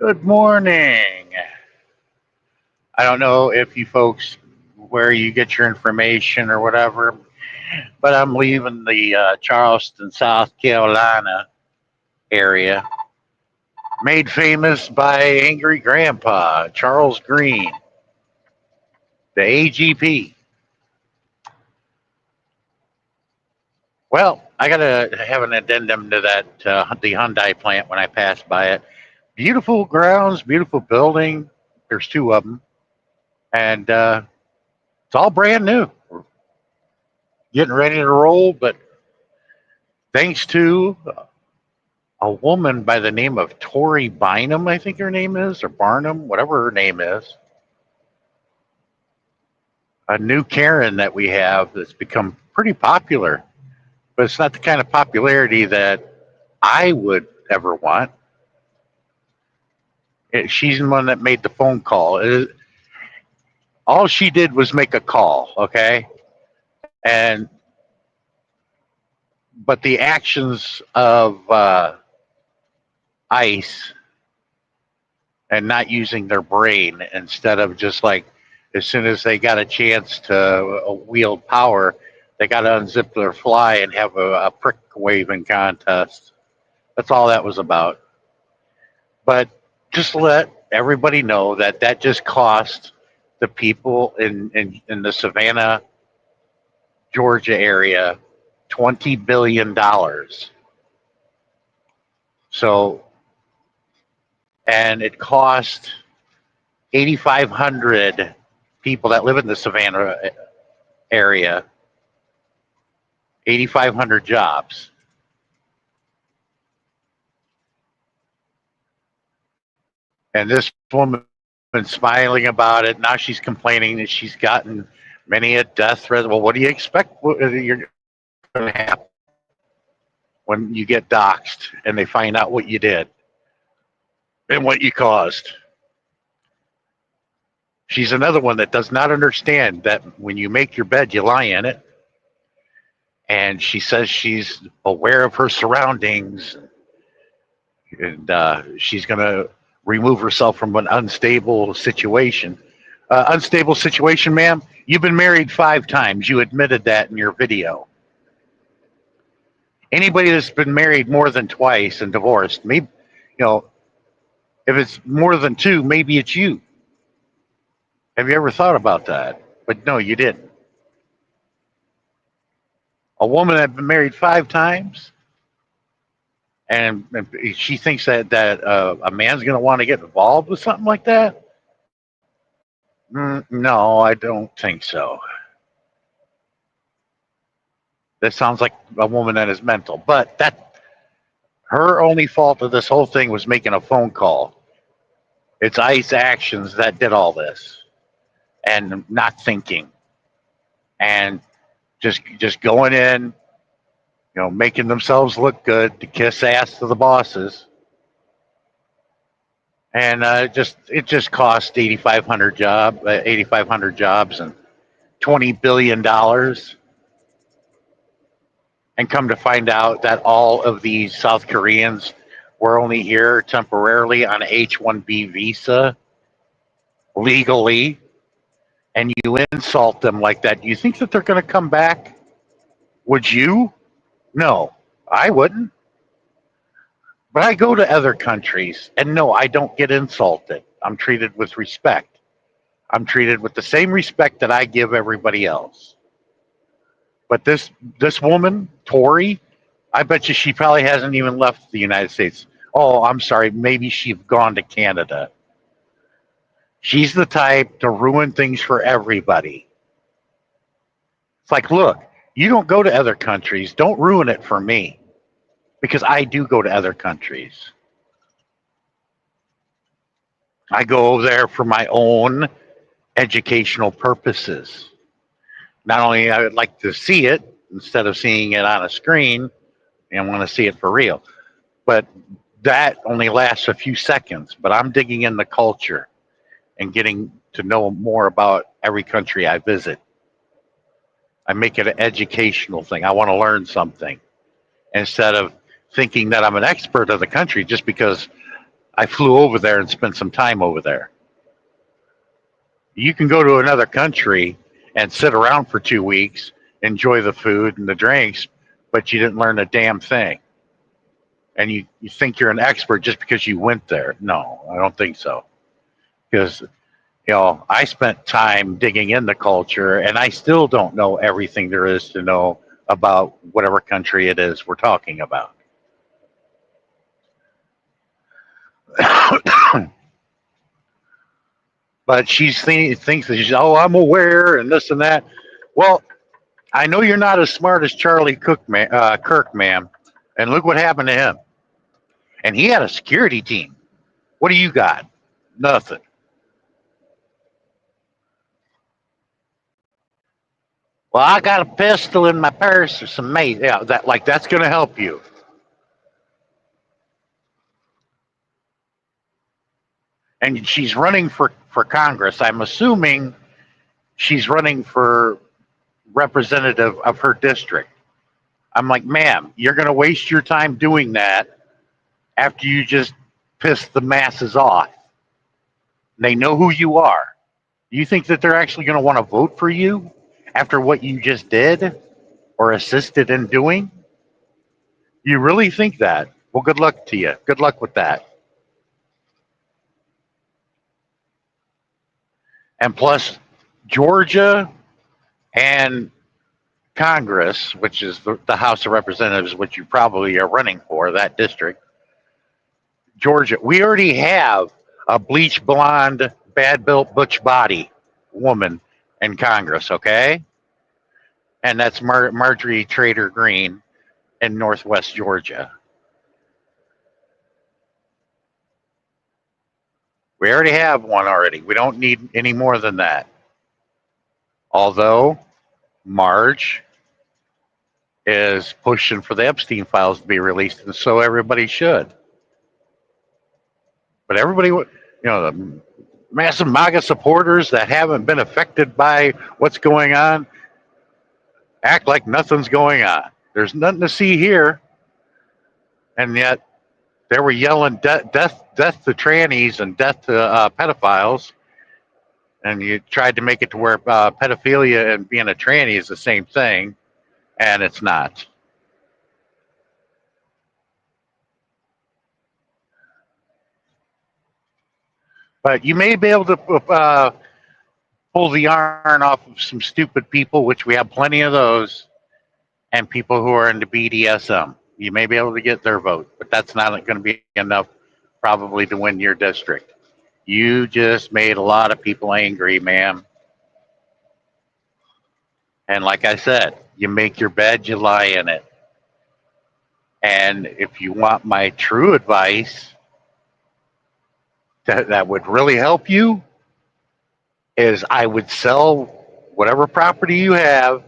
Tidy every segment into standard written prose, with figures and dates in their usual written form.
Good morning. I don't know if you folks where you get your information or whatever, but I'm leaving the Charleston, South Carolina area, made famous by Angry Grandpa Charles Green, the AGP. Well, I gotta have an addendum to that the Hyundai plant when I pass by it. Beautiful grounds, beautiful building. There's two of them, and it's all brand new. We're getting ready to roll, but thanks to a woman by the name of Tori Bynum, I think her name is, or Barnum, whatever her name is, a new Karen that we have that's become pretty popular, but it's not the kind of popularity that I would ever want. She's the one that made the phone call. All she did was make a call, okay? And but the actions of ICE and not using their brain instead of just like as soon as they got a chance to wield power, they got to unzip their fly and have a prick waving contest. That's all that was about. But just let everybody know that that just cost the people in the Savannah, Georgia area $20 billion. So, and it cost 8,500 people that live in the Savannah area 8,500 jobs. And this woman been smiling about it. Now she's complaining that she's gotten many a death threat. Well, what do you expect you're going to happen when you get doxxed and they find out what you did and what you caused? She's another one that does not understand that when you make your bed, you lie in it. And she says she's aware of her surroundings and she's going to remove herself from an unstable situation. Unstable situation, ma'am. You've been married 5 times. You admitted that in your video. Anybody that's been married more than twice and divorced, maybe, if it's more than two, maybe it's you. Have you ever thought about that? But no, you didn't. A woman that's been married 5 times, and she thinks that a man's going to want to get involved with something like that. No, I don't think so. That sounds like a woman that is mental. But that her only fault of this whole thing was making a phone call. It's ICE actions that did all this, and not thinking, and just going in, making themselves look good to kiss ass to the bosses, and it just cost 8,500 jobs and $20 billion. And come to find out that all of these South Koreans were only here temporarily on H-1B visa legally, and you insult them like that. Do you think that they're going to come back? Would you? No, I wouldn't. But I go to other countries, and no, I don't get insulted. I'm treated with respect. I'm treated with the same respect that I give everybody else. But this woman, Tori, I bet you she probably hasn't even left the United States. Oh, I'm sorry, maybe she's gone to Canada. She's the type to ruin things for everybody. It's like, look, you don't go to other countries. Don't ruin it for me because I do go to other countries. I go over there for my own educational purposes. Not only I would like to see it instead of seeing it on a screen, and want to see it for real, but that only lasts a few seconds. But I'm digging in the culture and getting to know more about every country I visit. I make it an educational thing. I want to learn something instead of thinking that I'm an expert of the country just because I flew over there and spent some time over there. You can go to another country and sit around for 2 weeks, enjoy the food and the drinks, but you didn't learn a damn thing. And you think you're an expert just because you went there. No, I don't think so. Because, I spent time digging in the culture and I still don't know everything there is to know about whatever country it is we're talking about. But thinks that I'm aware and this and that. Well, I know you're not as smart as Kirk, ma'am. And look what happened to him. And he had a security team. What do you got? Nothing. Well, I got a pistol in my purse or some mace. Yeah, that's going to help you. And she's running for Congress. I'm assuming she's running for representative of her district. I'm like, ma'am, you're going to waste your time doing that after you just piss the masses off. They know who you are. You think that they're actually going to want to vote for you after what you just did or assisted in doing? You really think that? Well, good luck to you. Good luck with that. And plus, Georgia and Congress, which is the House of Representatives, which you probably are running for, that district, Georgia, we already have a bleach blonde, bad built butch body woman in Congress, okay? And that's Marjorie Trader Green in Northwest Georgia. We already have one already. We don't need any more than that. Although Marge is pushing for the Epstein files to be released, and so everybody should. But the massive MAGA supporters that haven't been affected by what's going on act like nothing's going on. There's nothing to see here, and yet they were yelling death to trannies and death to pedophiles, and you tried to make it to where pedophilia and being a tranny is the same thing, and it's not. But you may be able to pull the yarn off of some stupid people, which we have plenty of those, and people who are into BDSM. You may be able to get their vote, but that's not going to be enough probably to win your district. You just made a lot of people angry, ma'am. And like I said, you make your bed, you lie in it. And if you want my true advice that would really help you, is I would sell whatever property you have,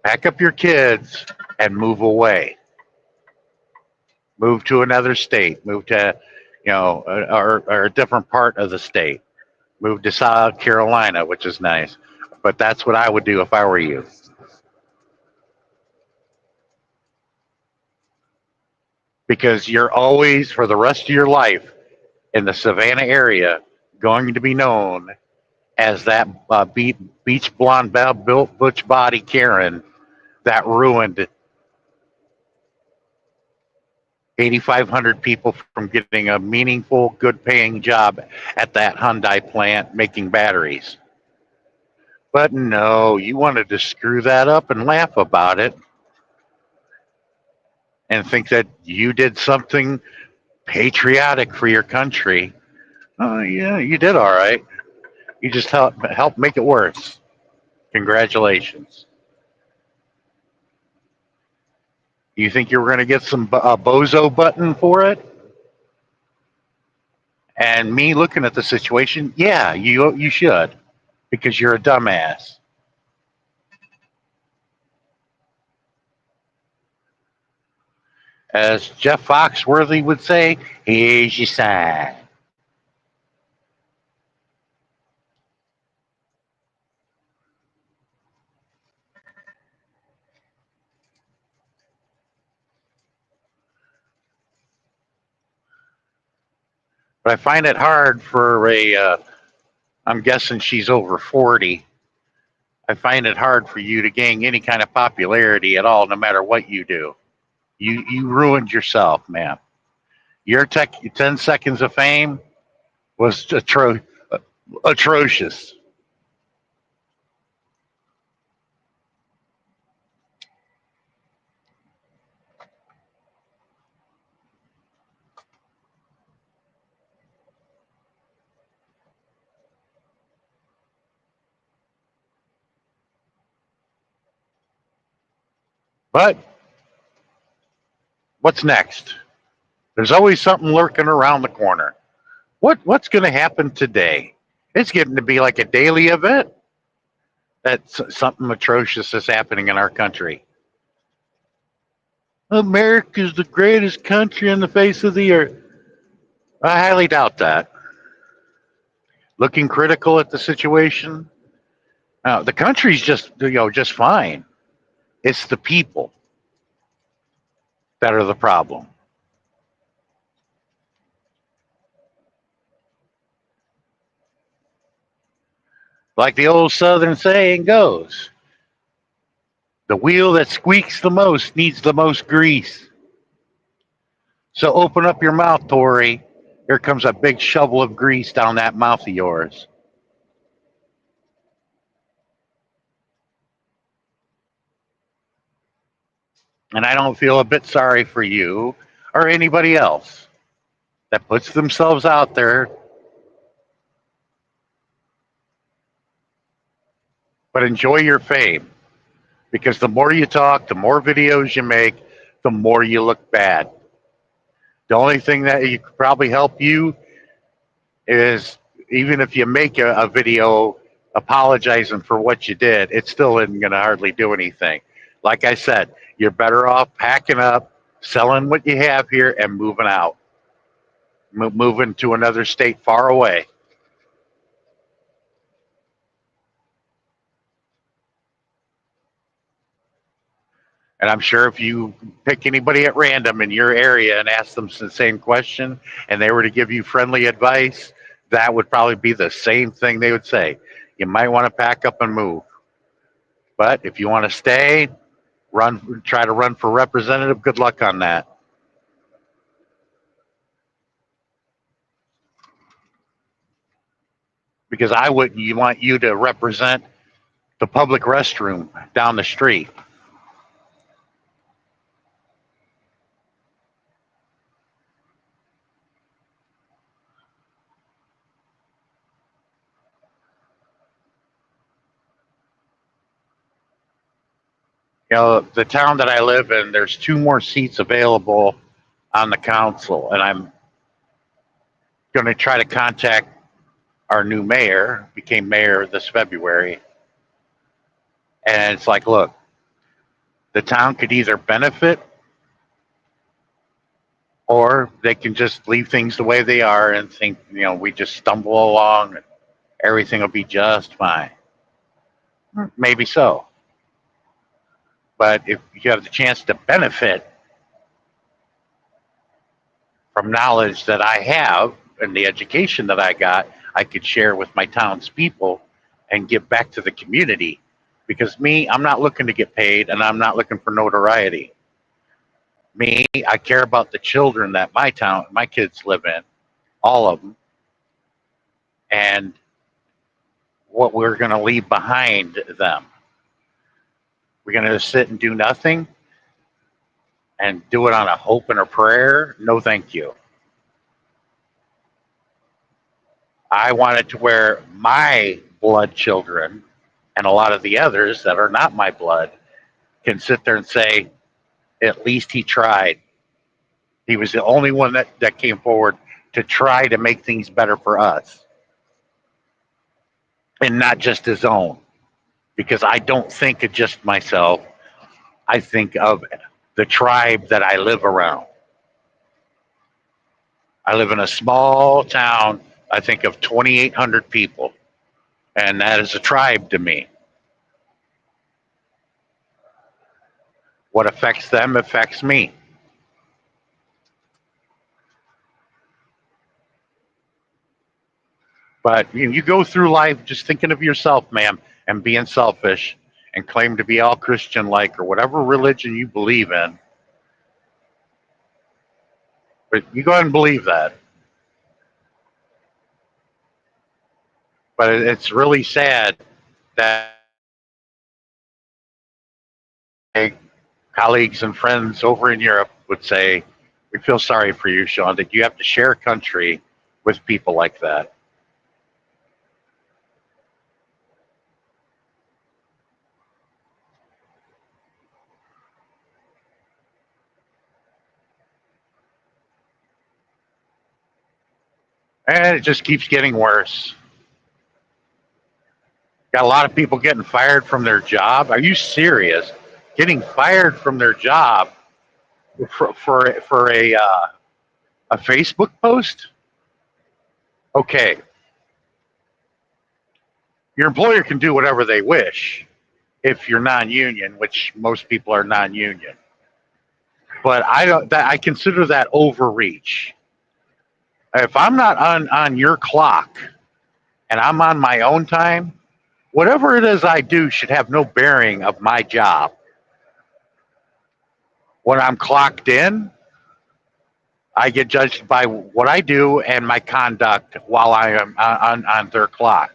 pack up your kids, and move away. Move to another state. Move to, or a different part of the state. Move to South Carolina, which is nice. But that's what I would do if I were you. Because you're always, for the rest of your life, in the Savannah area, going to be known as that beach blonde, built butch body Karen that ruined 8,500 people from getting a meaningful, good paying job at that Hyundai plant making batteries. But no, you wanted to screw that up and laugh about it and think that you did something patriotic for your country. Oh, yeah, you did all right. You just helped make it worse. Congratulations. You think you were going to get some bozo button for it? And me looking at the situation, yeah, you should, because you're a dumbass. As Jeff Foxworthy would say, here's your sign. But I find it hard for I'm guessing she's over 40. I find it hard for you to gain any kind of popularity at all, no matter what you do. You ruined yourself, man. Your 10 seconds of fame was atrocious. But what's next? There's always something lurking around the corner. What's going to happen today? It's getting to be like a daily event that something atrocious is happening in our country. America's the greatest country on the face of the earth. I highly doubt that. Looking critical at the situation, the country's just fine. It's the people that are the problem. Like the old Southern saying goes, the wheel that squeaks the most needs the most grease. So open up your mouth, Tori. Here comes a big shovel of grease down that mouth of yours. And I don't feel a bit sorry for you or anybody else that puts themselves out there. But enjoy your fame, because the more you talk, the more videos you make, the more you look bad. The only thing that you could probably help you is, even if you make a video apologizing for what you did, it still isn't going to hardly do anything. Like I said, you're better off packing up, selling what you have here, and moving out, moving to another state far away. And I'm sure if you pick anybody at random in your area and ask them the same question, and they were to give you friendly advice, that would probably be the same thing they would say. You might want to pack up and move. But if you want to stay, try to run for representative. Good luck on that. Because I wouldn't you want you to represent the public restroom down the street. The town that I live in, there's two more seats available on the council, and I'm going to try to contact our new mayor. Became mayor this February, and it's like, look, the town could either benefit or they can just leave things the way they are and think, we just stumble along and everything will be just fine. Maybe so. But if you have the chance to benefit from knowledge that I have and the education that I got, I could share with my townspeople and give back to the community. Because me, I'm not looking to get paid and I'm not looking for notoriety. Me, I care about the children that my kids live in, all of them, and what we're going to leave behind them. We're going to sit and do nothing and do it on a hope and a prayer? No, thank you. I wanted to where my blood children and a lot of the others that are not my blood can sit there and say, at least he tried. He was the only one that came forward to try to make things better for us and not just his own. Because I don't think of just myself, I think of the tribe that I live around. I live in a small town, I think of 2,800 people, and that is a tribe to me. What affects them affects me. But you go through life just thinking of yourself, ma'am, and being selfish and claim to be all Christian like or whatever religion you believe in. But you go ahead and believe that. But it's really sad that colleagues and friends over in Europe would say, "We feel sorry for you, Sean, that you have to share a country with people like that." And it just keeps getting worse. Got a lot of people getting fired from their job. Are you serious? Getting fired from their job for a Facebook post? Okay, your employer can do whatever they wish if you're non-union, which most people are non-union. But I don't. I consider that overreach. If I'm not on your clock and I'm on my own time, whatever it is I do should have no bearing of my job. When I'm clocked in, I get judged by what I do and my conduct while I am on their clock.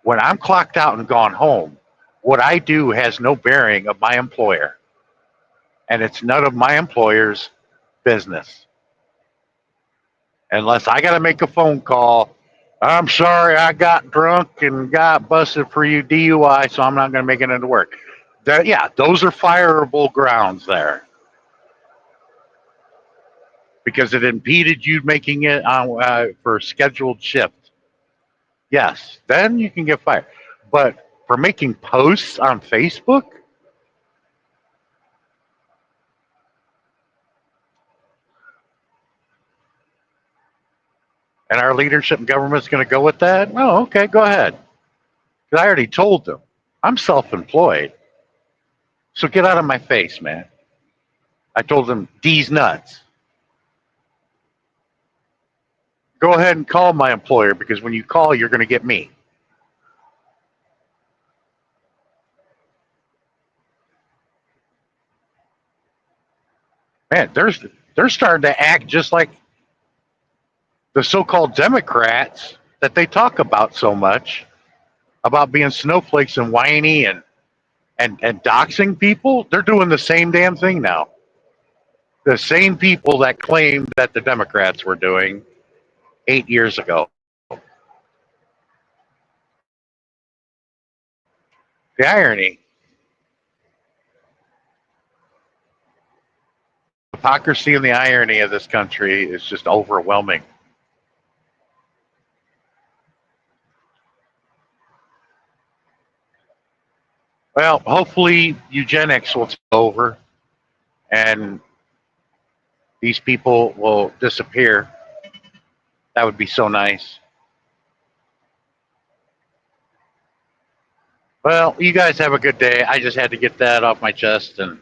When I'm clocked out and gone home, what I do has no bearing of my employer, and it's none of my employer's business. Unless I got to make a phone call, I'm sorry, I got drunk and got busted for you DUI, so I'm not going to make it into work. Yeah, those are fireable grounds there because it impeded you making it on for a scheduled shift. Yes, then you can get fired. But for making posts on Facebook, and our leadership and government's going to go with that? Oh, okay, go ahead. Because I already told them I'm self-employed, so get out of my face, man. I told them D's nuts. Go ahead and call my employer because when you call, you're going to get me. Man, they're starting to act just like the so-called Democrats that they talk about so much about being snowflakes and whiny and doxing people. They're doing the same damn thing now. The same people that claimed that the Democrats were doing 8 years ago. The irony, hypocrisy, and the irony of this country is just overwhelming. Well, hopefully eugenics will take over and these people will disappear. That would be so nice. Well, you guys have a good day. I just had to get that off my chest and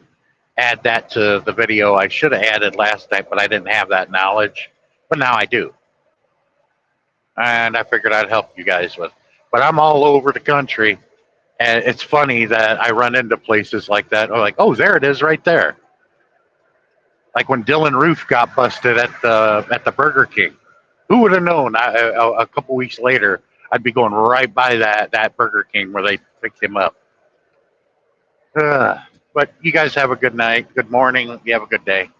add that to the video I should have added last night, but I didn't have that knowledge. But now I do. And I figured I'd help you guys with. But I'm all over the country. And it's funny that I run into places like that. Oh, like, oh, there it is right there. Like when Dylan Roof got busted at the Burger King. Who would have known? A couple weeks later, I'd be going right by that Burger King where they picked him up. But you guys have a good night, good morning. You have a good day.